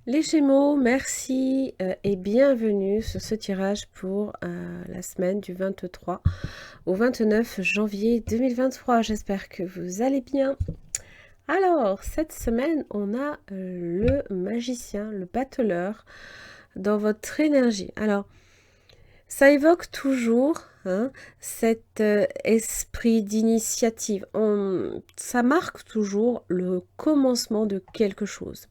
Les Gémeaux, merci et bienvenue sur ce tirage pour la semaine du 23 au 29 janvier 2023. J'espère que vous allez bien. Alors, cette semaine, on a le magicien, le battleur dans votre énergie. Alors, ça évoque toujours cet esprit d'initiative. Ça marque toujours le commencement de quelque chose.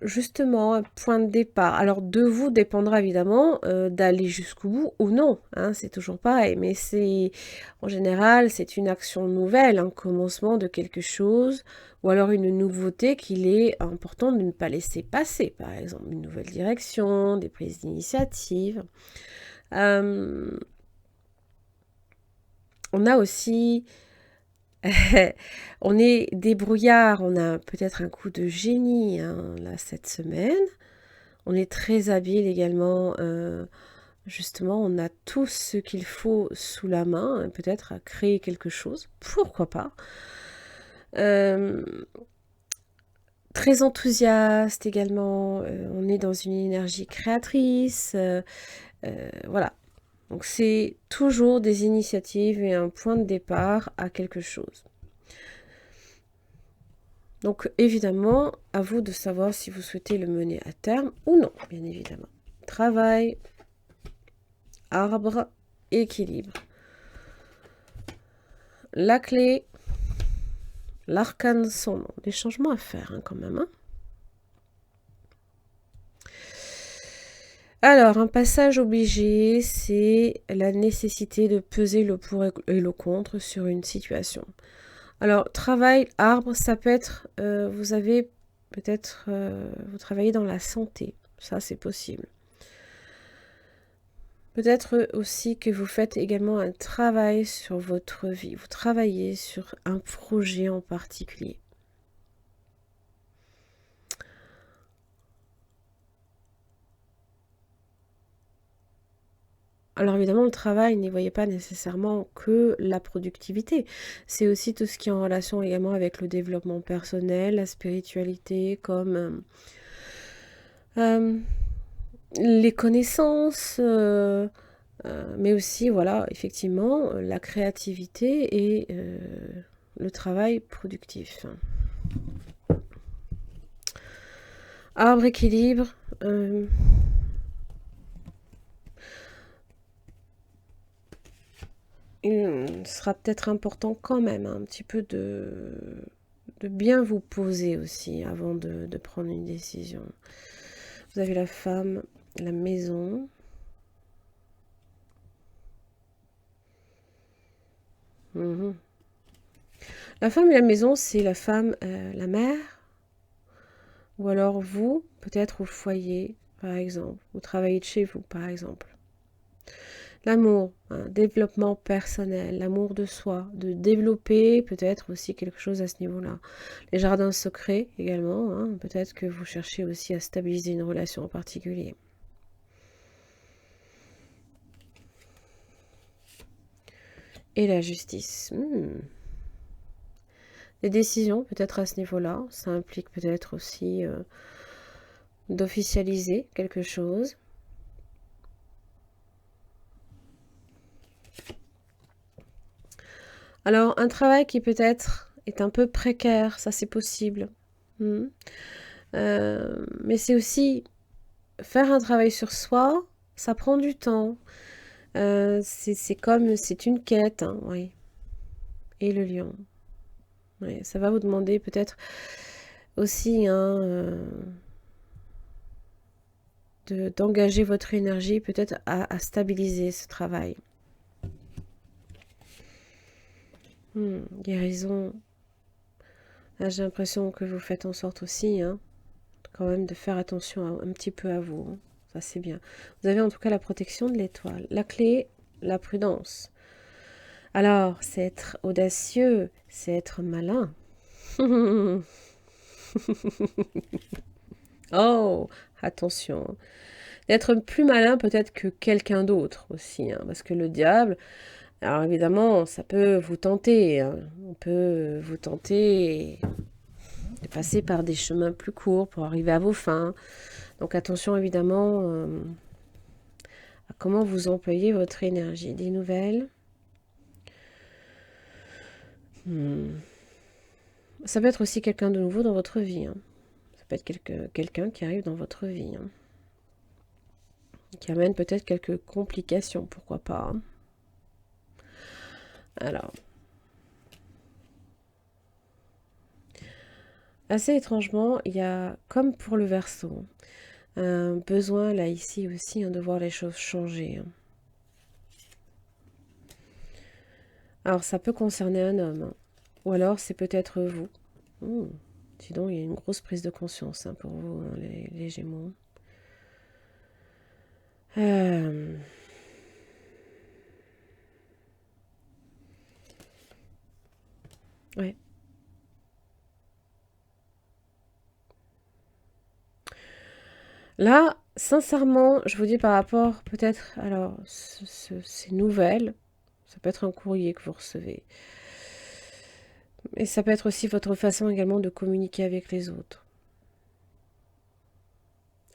Justement, un point de départ. Alors, de vous dépendra évidemment d'aller jusqu'au bout ou non. C'est toujours pareil. Mais en général, c'est une action nouvelle, un commencement de quelque chose, ou alors une nouveauté qu'il est important de ne pas laisser passer. Par exemple, une nouvelle direction, des prises d'initiative. On a aussi on est débrouillard, on a peut-être un coup de génie là cette semaine. On est très habile également. Justement, on a tout ce qu'il faut sous la main, peut-être à créer quelque chose. Pourquoi pas. Très enthousiaste également. On est dans une énergie créatrice. Voilà. Donc c'est toujours des initiatives et un point de départ à quelque chose. Donc évidemment, à vous de savoir si vous souhaitez le mener à terme ou non, bien évidemment. Travail, arbre, équilibre. La clé, l'arcane son nom. Des changements à faire quand même. Alors, un passage obligé, c'est la nécessité de peser le pour et le contre sur une situation. Alors, travail, arbre, ça peut être, vous avez peut-être, vous travaillez dans la santé, ça c'est possible. Peut-être aussi que vous faites également un travail sur votre vie, vous travaillez sur un projet en particulier. Alors évidemment, le travail, n'y voyez pas nécessairement que la productivité. C'est aussi tout ce qui est en relation également avec le développement personnel, la spiritualité, comme les connaissances, mais aussi, voilà, effectivement, la créativité et le travail productif. Arbre équilibre. Il sera peut-être important quand même un petit peu de bien vous poser aussi avant de prendre une décision. Vous avez la femme, la maison. La femme et la maison, c'est la femme, la mère, ou alors vous, peut-être au foyer, par exemple. Vous travaillez de chez vous, par exemple. L'amour, développement personnel, l'amour de soi, de développer peut-être aussi quelque chose à ce niveau-là. Les jardins secrets également, peut-être que vous cherchez aussi à stabiliser une relation en particulier. Et la justice. Des décisions peut-être à ce niveau-là, ça implique peut-être aussi d'officialiser quelque chose. Alors, un travail qui peut-être est un peu précaire, ça c'est possible. Mais c'est aussi faire un travail sur soi, ça prend du temps. C'est comme, c'est une quête, oui. Et le lion. Oui, ça va vous demander peut-être aussi d'engager votre énergie peut-être à stabiliser ce travail. Guérison. Là, j'ai l'impression que vous faites en sorte aussi, quand même, de faire attention un petit peu à vous. Ça, c'est bien. Vous avez en tout cas la protection de l'étoile. La clé, la prudence. Alors, c'est être audacieux, c'est être malin. Oh, attention. D'être plus malin peut-être que quelqu'un d'autre aussi, parce que le diable, alors évidemment, ça peut vous tenter. On peut vous tenter de passer par des chemins plus courts pour arriver à vos fins. Donc attention évidemment à comment vous employez votre énergie. Des nouvelles. Ça peut être aussi quelqu'un de nouveau dans votre vie. Hein. Ça peut être quelqu'un qui arrive dans votre vie. Hein. Qui amène peut-être quelques complications, pourquoi pas. Hein. Alors. Assez étrangement, il y a, comme pour le Verseau, un besoin là ici aussi de voir les choses changer. Hein. Alors ça peut concerner un homme, hein. Ou alors c'est peut-être vous. Dis donc, il y a une grosse prise de conscience pour vous, hein, les Gémeaux. Ouais. Là, sincèrement, je vous dis par rapport peut-être, alors, ces nouvelles, ça peut être un courrier que vous recevez. Et ça peut être aussi votre façon également de communiquer avec les autres.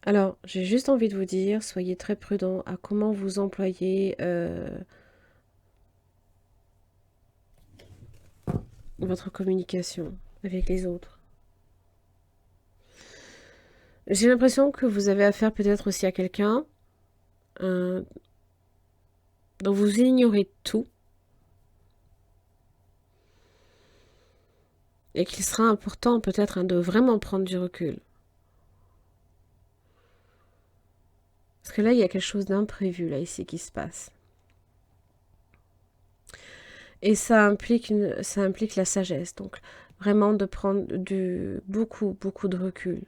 Alors, j'ai juste envie de vous dire, soyez très prudent à comment vous employez votre communication avec les autres. J'ai l'impression que vous avez affaire peut-être aussi à quelqu'un dont vous ignorez tout et qu'il sera important peut-être de vraiment prendre du recul. Parce que là, il y a quelque chose d'imprévu là ici qui se passe. Et ça implique la sagesse. Donc, vraiment de prendre beaucoup de recul.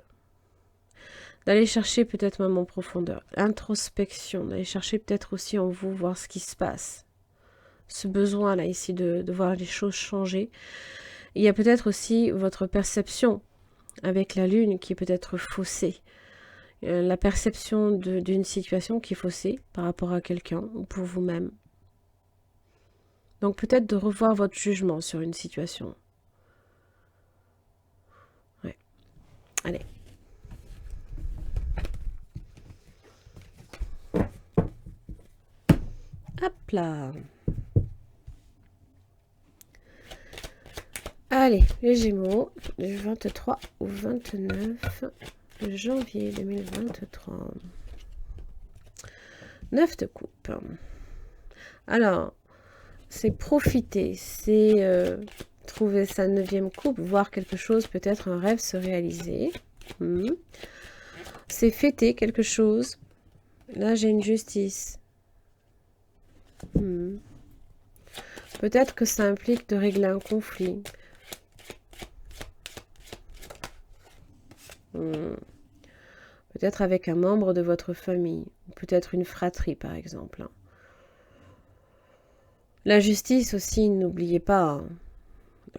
D'aller chercher peut-être même en profondeur. Introspection. D'aller chercher peut-être aussi en vous, voir ce qui se passe. Ce besoin là ici de voir les choses changer. Il y a peut-être aussi votre perception avec la lune qui est peut-être faussée. La perception d'une situation qui est faussée par rapport à quelqu'un ou pour vous-même. Donc peut-être de revoir votre jugement sur une situation. Ouais. Allez. Hop là. Allez, les Gémeaux, du 23 au 29 janvier 2023. 9 de coupe. Alors, c'est profiter, c'est trouver sa 9e coupe, voir quelque chose, peut-être un rêve se réaliser. C'est fêter quelque chose. Là, j'ai une justice. Peut-être que ça implique de régler un conflit. Peut-être avec un membre de votre famille. Peut-être une fratrie, par exemple. La justice aussi, n'oubliez pas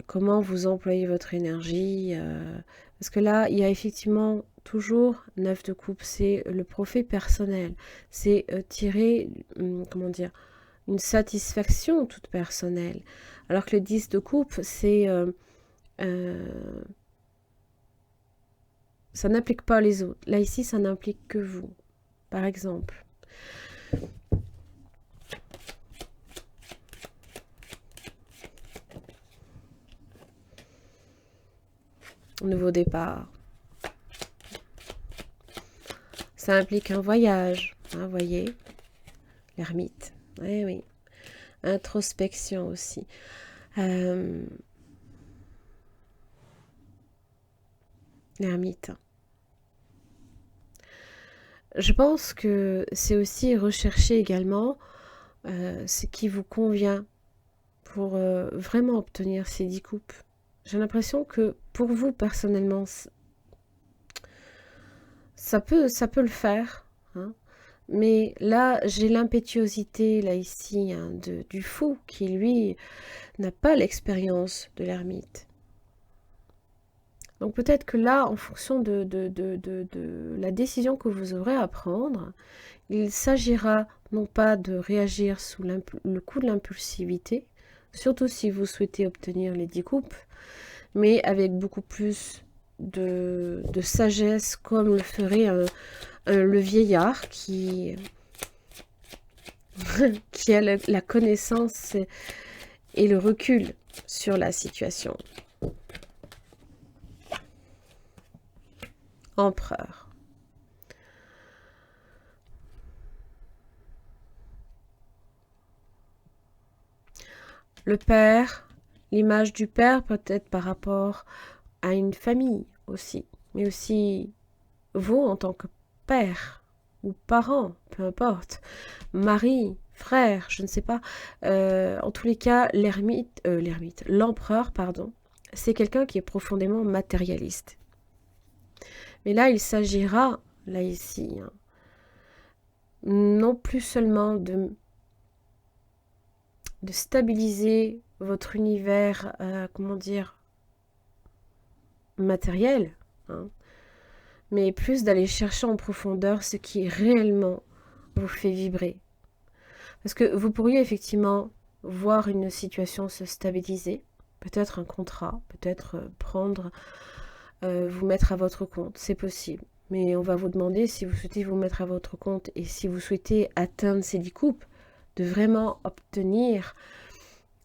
comment vous employez votre énergie. Parce que là, il y a effectivement toujours 9 de coupe. C'est le profit personnel. C'est tirer, comment dire, une satisfaction toute personnelle. Alors que le 10 de coupe, c'est... ça n'implique pas les autres. Là, ici, ça n'implique que vous, par exemple. Nouveau départ. Ça implique un voyage, hein, voyez. L'ermite. Eh oui. Introspection aussi. L'ermite. Je pense que c'est aussi rechercher également ce qui vous convient pour vraiment obtenir ces 10 coupes. J'ai l'impression que pour vous personnellement, ça peut le faire. Hein. Mais là, j'ai l'impétuosité, là, ici, du fou, qui, lui, n'a pas l'expérience de l'ermite. Donc peut-être que là, en fonction de la décision que vous aurez à prendre, il s'agira non pas de réagir sous le coup de l'impulsivité, surtout si vous souhaitez obtenir les 10 coupes, mais avec beaucoup plus de sagesse comme le ferait le vieillard qui qui a la connaissance et le recul sur la situation. Empereur. Le père, l'image du père peut-être par rapport à une famille aussi, mais aussi vous en tant que père ou parent, peu importe, mari, frère, je ne sais pas. En tous les cas, l'empereur, pardon, c'est quelqu'un qui est profondément matérialiste. Mais là, il s'agira, là ici, hein, non plus seulement de stabiliser votre univers, comment dire, matériel, hein, mais plus d'aller chercher en profondeur ce qui réellement vous fait vibrer. Parce que vous pourriez effectivement voir une situation se stabiliser, peut-être un contrat, peut-être vous mettre à votre compte, c'est possible. Mais on va vous demander si vous souhaitez vous mettre à votre compte et si vous souhaitez atteindre ces 10 coupes, de vraiment obtenir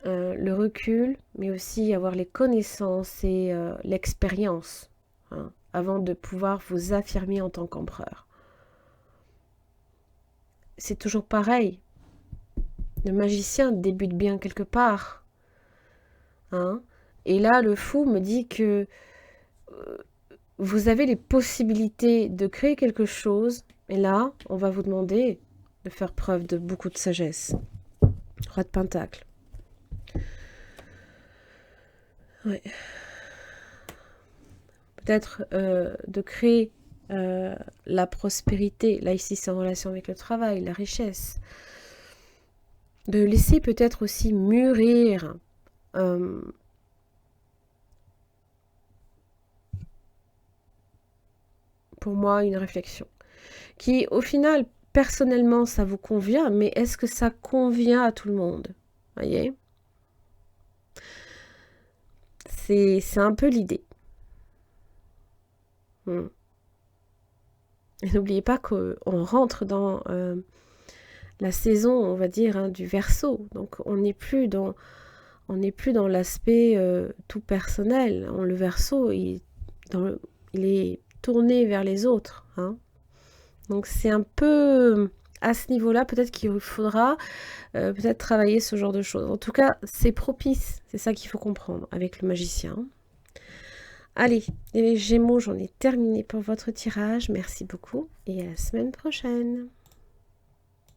le recul, mais aussi avoir les connaissances et l'expérience, hein, avant de pouvoir vous affirmer en tant qu'empereur. C'est toujours pareil. Le magicien débute bien quelque part. Hein, et là, le fou me dit que vous avez les possibilités de créer quelque chose. Et là, on va vous demander de faire preuve de beaucoup de sagesse. Roi de Pentacle. Ouais. Peut-être de créer la prospérité. Là, ici, c'est en relation avec le travail, la richesse. De laisser peut-être aussi mûrir pour moi une réflexion qui, au final, personnellement, ça vous convient, mais est-ce que ça convient à tout le monde? Voyez? C'est un peu l'idée. Et n'oubliez pas qu'on rentre dans la saison, on va dire, hein, du Verseau. Donc on n'est plus dans l'aspect tout personnel. Le Verseau, il est tourné vers les autres. Hein. Donc c'est un peu à ce niveau-là, peut-être qu'il faudra peut-être travailler ce genre de choses. En tout cas, c'est propice. C'est ça qu'il faut comprendre avec le magicien. Allez, les Gémeaux, j'en ai terminé pour votre tirage. Merci beaucoup et à la semaine prochaine.